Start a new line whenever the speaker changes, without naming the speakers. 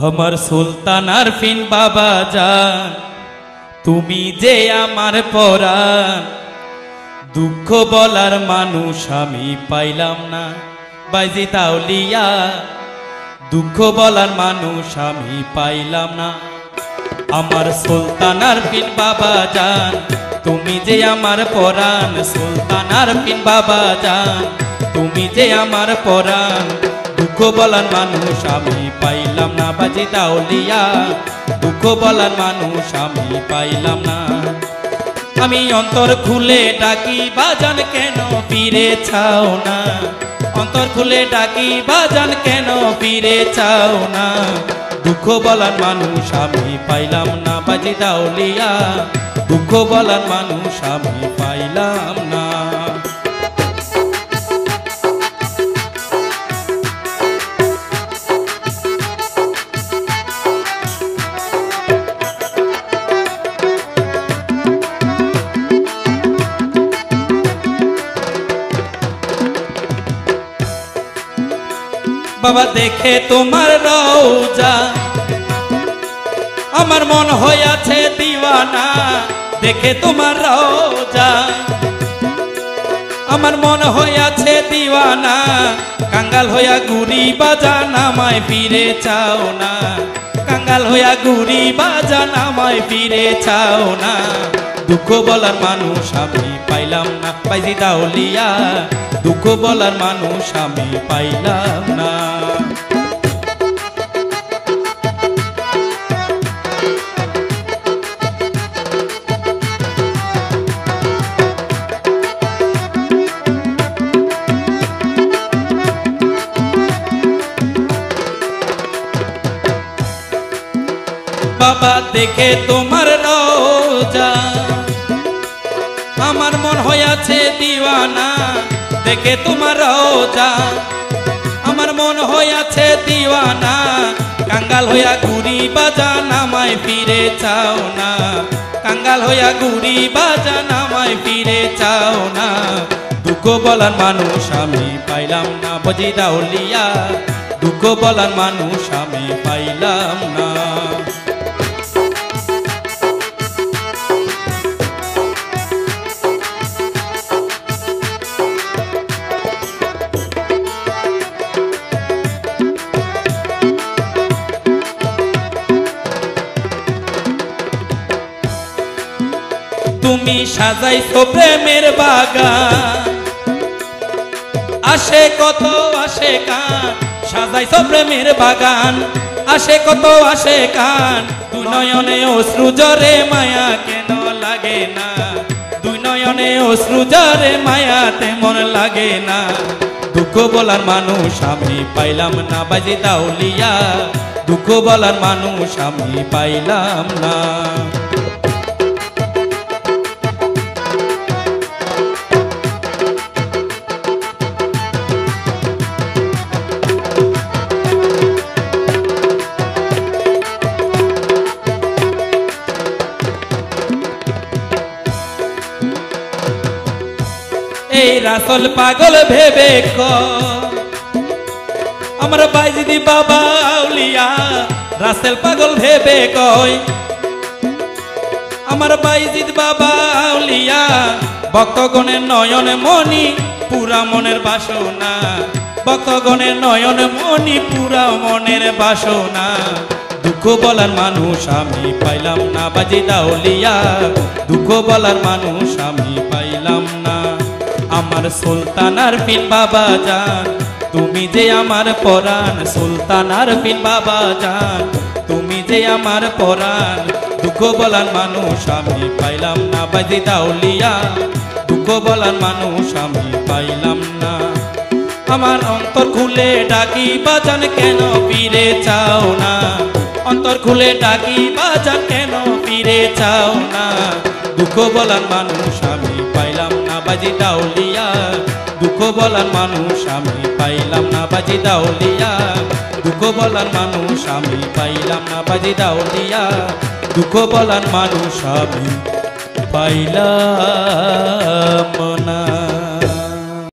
আমার সুলতান আরফিন বাবা জান, তুমি যে আমার পরাণ, দুঃখ বলার মানুষ আমি পাইলাম না। বাইজিদ আউলিয়া, দুঃখ বলার মানুষ আমি পাইলাম না। আমার সুলতান আরফিন বাবা জান, তুমি যে আমার পরাণ। সুলতান আরফিন বাবা জান, তুমি যে আমার পরাণ, দুঃখ বলার মানুষ আমি পাইলাম না। বাইজিদ আউলিয়া, দুঃখ বলার মানুষ আমি পাইলাম না। আমি অন্তর খুলে ডাকি বাজান, কেন ফিরে চাও না? অন্তর খুলে ডাকি বাজান, কেন ফিরে চাও না? দুঃখ বলার মানুষ আমি পাইলাম না। বাইজিদ আউলিয়া, দুঃখ বলার মানুষ আমি পাইলাম না। বাবা দেখে তোমার রওজা, আমার মন হইয়াছে দিওয়ানা। দেখে তোমার রওজা, আমার মন হইয়াছে দিওয়ানা। কাঙ্গাল হইয়া ঘুরি বাজান, আমায় ফিরে চাও না। কাঙ্গাল হইয়া ঘুরি বাজান, আমায় ফিরে চাও না। দুঃখ বলার মানুষ আমি পাইলাম না। বাইজিদ আউলিয়া, দুঃখ বলার মানুষ আমি পাইলাম না। বাবা দেখে তোমার রওজা, আমার মন হইয়াছে দিওয়ানা। দেখে তোমার রওজা, আমার মন হইয়াছে দিওয়ানা। কাঙ্গাল হইয়া ঘুরি বাজান, আমায় ফিরে চাও না। কাঙ্গাল হইয়া ঘুরি বাজান, আমায় ফিরে চাও না। দুঃখ বলার মানুষ আমি পাইলাম না। বাইজিদ আউলিয়া, দুঃখ বলার মানুষ আমি পাইলাম না। তুমি সাজাইছো প্রেমের বাগান, আসে কত আসে কান। সাজাইছো প্রেমের বাগান, আসে কত আসে কান। দুই নয়নে অশ্রু জরে, মায়া কেন লাগে না? দুই নয়নে অশ্রু জরে, মায়া তেমন লাগে না। দুঃখ বলার মানুষ আমি পাইলাম না। বাইজিদ আউলিয়া, দুঃখ বলার মানুষ আমি পাইলাম না। এই রাসল পাগল ভেবে আমার বাইজিদ বাবা আউলিয়া। রাসেল পাগল ভেবে কয় আমার বাইজিদ বাবা আউলিয়া। ভক্তগণের নয়ন মনি, পুরা মনের বাসনা। ভক্তগণের নয়ন মনি, পুরা মনের বাসনা। দুঃখ বলার মানুষ আমি পাইলাম না। বাইজিদ আউলিয়া, দুঃখ বলার মানুষ আমি পাইলাম না। আমার সুলতান আরফিন বাবা জান, তুমি যে আমার পরাণ। সুলতান আরফিন বাবা জান, তুমি যে আমার পরাণ। দুঃখ বলার মানুষ আমি পাইলাম না। বাইজিদ আউলিয়া, দুঃখ বলার মানুষ আমি পাইলাম না। আমার অন্তর খুলে ডাকি বাজান, কেন ফিরে চাও না? অন্তর খুলে ডাকি বাজান, কেন ফিরে চাও না? দুঃখ বলার মানুষ আমি পাইলাম না। বাইজিদ আউলিয়া, দুঃখ বলার মানুষ আমি পাইলাম না। বাইজিদ আউলিয়া, দুঃখ বলার মানুষ আমি পাইলাম না। বাইজিদ আউলিয়া, দুঃখ বলার মানুষ আমি পাইলাম না।